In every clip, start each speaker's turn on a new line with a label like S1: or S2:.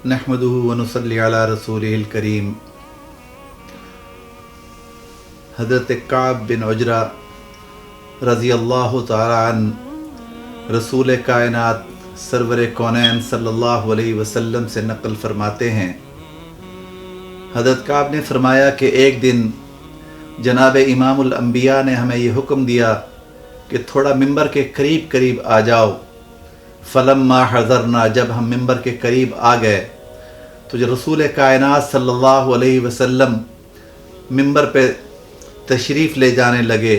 S1: नहमदुहु व नुसल्ली अला रसूलिहिल करीम। हज़रत काब बिन उजरा रज़ी अल्लाह तआला अन्हु रसूल कायनात सरवर कौनैन सल्लल्लाहु अलैहि वसल्लम से नक़ल फरमाते हैं। हज़रत काब ने फरमाया कि एक दिन जनाब इमामुल अंबिया ने हमें ये हुक्म दिया कि थोड़ा मिंबर के करीब करीब आ जाओ। फ़लम्मा हज़रना, जब हम मिंबर के करीब आ गए तो जो रसूल कायनात सल्लल्लाहु अलैहि वसल्लम मिंबर पे तशरीफ़ ले जाने लगे,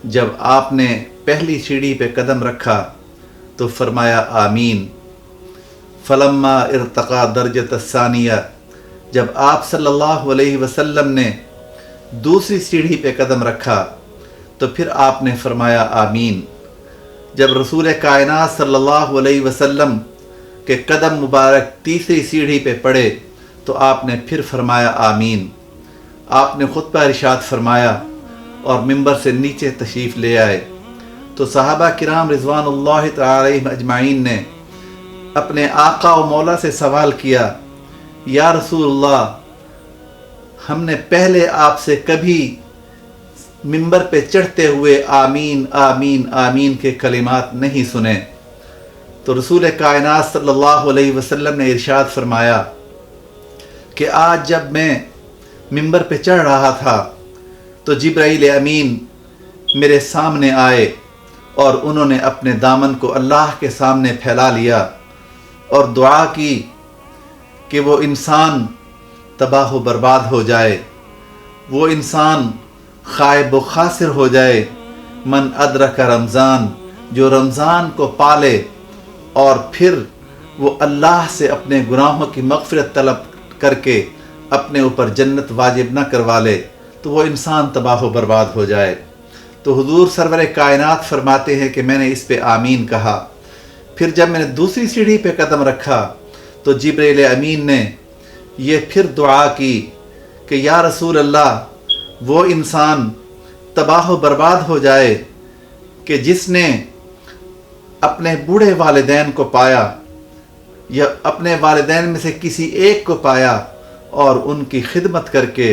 S1: जब आपने पहली सीढ़ी पे कदम रखा तो फरमाया आमीन। फ़लम्मा इर्तक़ा दर्जत सानिया, जब आप सल्लल्लाहु अलैहि वसल्लम ने दूसरी सीढ़ी पे कदम रखा तो फिर आपने फरमाया आमीन। जब रसूल कायनात सल्लल्लाहु अलैहि वसल्लम के कदम मुबारक तीसरी सीढ़ी पे पड़े तो आपने फिर फरमाया आमीन। आपने खुतबा इरशाद फरमाया और मिंबर से नीचे तशरीफ़ ले आए तो सहाबा किराम रिज़वानुल्लाहि तआला अलैहिम अजमाइन ने अपने आका व मौला से सवाल किया, या रसूलल्लाह, हमने पहले आपसे कभी मिंबर पे चढ़ते हुए आमीन आमीन आमीन के कलिमात नहीं सुने। तो रसूल कायनात सल्लल्लाहु अलैहि वसल्लम ने इरशाद फरमाया कि आज जब मैं मिंबर पे चढ़ रहा था तो जिब्राइल अमीन मेरे सामने आए और उन्होंने अपने दामन को अल्लाह के सामने फैला लिया और दुआ की कि वो इंसान तबाह व बर्बाद हो जाए, वो इंसान खाइब व खासिर हो जाए। मन अदरक रमज़ान, जो रमज़ान को पाले और फिर वो अल्लाह से अपने गुनाहों की मग़फ़िरत तलब करके अपने ऊपर जन्नत वाजिब न करवा ले, तो वो इंसान तबाह व बर्बाद हो जाए। तो हुज़ूर सरवर कायनात फरमाते हैं कि मैंने इस पे आमीन कहा। फिर जब मैंने दूसरी सीढ़ी पे कदम रखा तो जिब्रील अमीन ने ये फिर दुआ की कि या रसूल अल्लाह, वो इंसान तबाह व बर्बाद हो जाए कि जिसने अपने बूढ़े वालिदैन को पाया या अपने वालिदैन में से किसी एक को पाया और उनकी खिदमत करके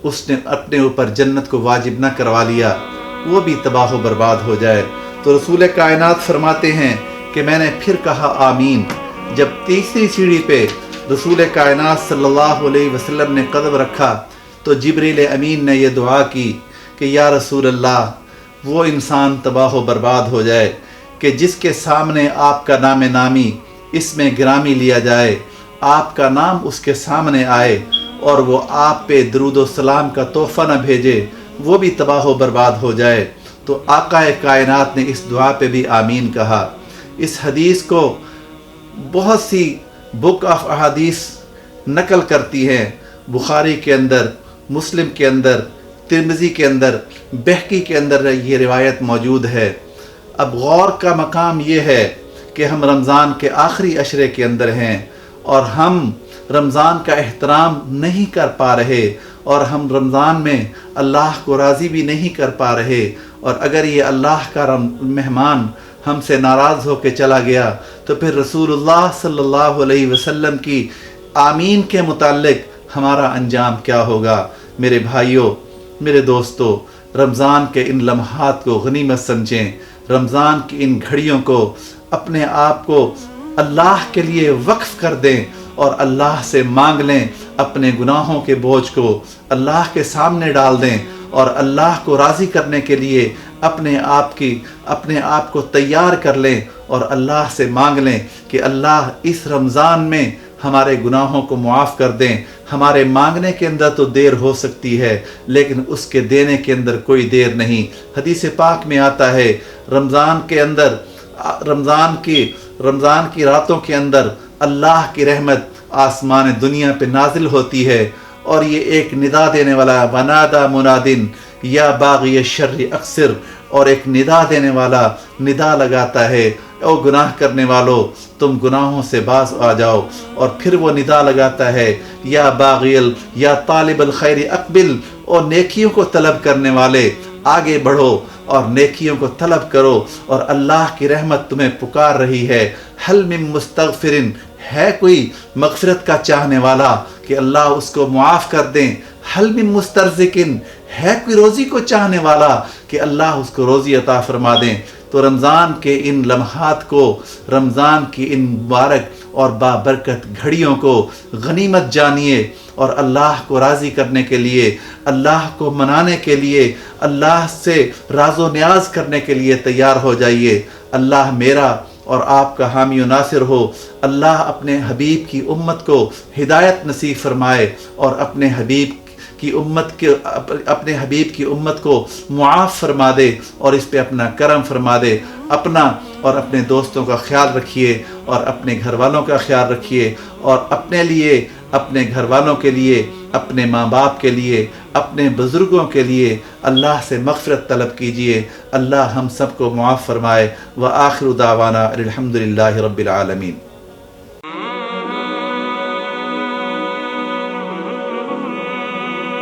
S1: उसने अपने ऊपर जन्नत को वाजिब न करवा लिया, वो भी तबाह व बर्बाद हो जाए। तो रसूल कायनात फरमाते हैं कि मैंने फिर कहा आमीन। जब तीसरी सीढ़ी पे रसूल कायनात सल्लल्लाहु अलैहि वसल्लम ने कदम रखा तो जिब्रील अमीन ने यह दुआ की कि या रसूल अल्लाह, वो इंसान तबाह व बर्बाद हो जाए कि जिसके सामने आपका नाम नामी इसमें गिरामी लिया जाए, आपका नाम उसके सामने आए और वो आप पे दरूद व सलाम का तोहफ़ा न भेजे, वो भी तबाह व बर्बाद हो जाए। तो आका कायनात ने इस दुआ पे भी आमीन कहा। इस हदीस को बहुत सी बुक ऑफ अहादीस नकल करती हैं। बुखारी के अंदर, मुस्लिम के अंदर, तिरमिज़ी के अंदर, बहकी के अंदर ये रिवायत मौजूद है। अब गौर का मकाम ये है कि हम रमज़ान के आखिरी अशरे के अंदर हैं और हम रमज़ान का एहतराम नहीं कर पा रहे और हम रमज़ान में अल्लाह को राज़ी भी नहीं कर पा रहे। और अगर ये अल्लाह का मेहमान हमसे नाराज़ होकर चला गया तो फिर रसूलुल्लाह सल्लल्लाहु अलैहि वसल्लम की आमीन के मुताल्लिक हमारा अंजाम क्या होगा। मेरे भाइयों, मेरे दोस्तों, रमज़ान के इन लम्हात को गनीमत समझें। रमज़ान की इन घड़ियों को अपने आप को अल्लाह के लिए वक्फ़ कर दें और अल्लाह से मांग लें। अपने गुनाहों के बोझ को अल्लाह के सामने डाल दें और अल्लाह को राज़ी करने के लिए अपने आप को तैयार कर लें और अल्लाह से मांग लें कि अल्लाह इस रमज़ान में हमारे गुनाहों को मुआफ़ कर दें। हमारे मांगने के अंदर तो देर हो सकती है लेकिन उसके देने के अंदर कोई देर नहीं। हदीस पाक में आता है रमज़ान के अंदर रमज़ान की रातों के अंदर अल्लाह की रहमत आसमान दुनिया पे नाजिल होती है और ये एक निदा देने वाला वनादा मुनादिन या बाग़ी शर्र अक्सर, और एक निदा देने वाला निदा लगाता है, ओ गुनाह करने वालों, तुम गुनाहों से बाज आ जाओ। और फिर वो निदा लगाता है या बाग़िल या तालिबल खैर अक़बिल, और नेकियों को तलब करने वाले आगे बढ़ो और नेकियों को तलब करो और अल्लाह की रहमत तुम्हें पुकार रही है। हल मिन मुस्तग़फ़िरिन, ہے کوئی مغفرت کا چاہنے والا کہ اللہ اس کو معاف کر دیں؟ حل من مسترزقن، ہے کوئی روزی کو چاہنے والا کہ اللہ اس کو روزی عطا فرما دیں؟ تو رمضان کے ان لمحات کو، رمضان کی ان مبارک اور بابرکت گھڑیوں کو غنیمت جانیے، اور اللہ کو راضی کرنے کے لیے، اللہ کو منانے کے لیے، اللہ سے راز و نیاز کرنے کے لیے تیار ہو جائیے۔ اللہ میرا اور آپ کا حامی و ناصر ہو۔ اللہ اپنے حبیب کی امت کو ہدایت نصیب فرمائے، اور اپنے حبیب کی امت کو معاف فرما دے، اور اس پہ اپنا کرم فرما دے۔ اپنا اور اپنے دوستوں کا خیال رکھیے، اور اپنے گھر والوں کا خیال رکھیے، اور اپنے لیے، اپنے گھر والوں کے لیے، اپنے ماں باپ کے لیے، اپنے بزرگوں کے لیے اللہ سے مغفرت طلب کیجئے۔ اللہ ہم سب کو معاف فرمائے۔ وآخر دعوانا الحمدللہ رب العالمین۔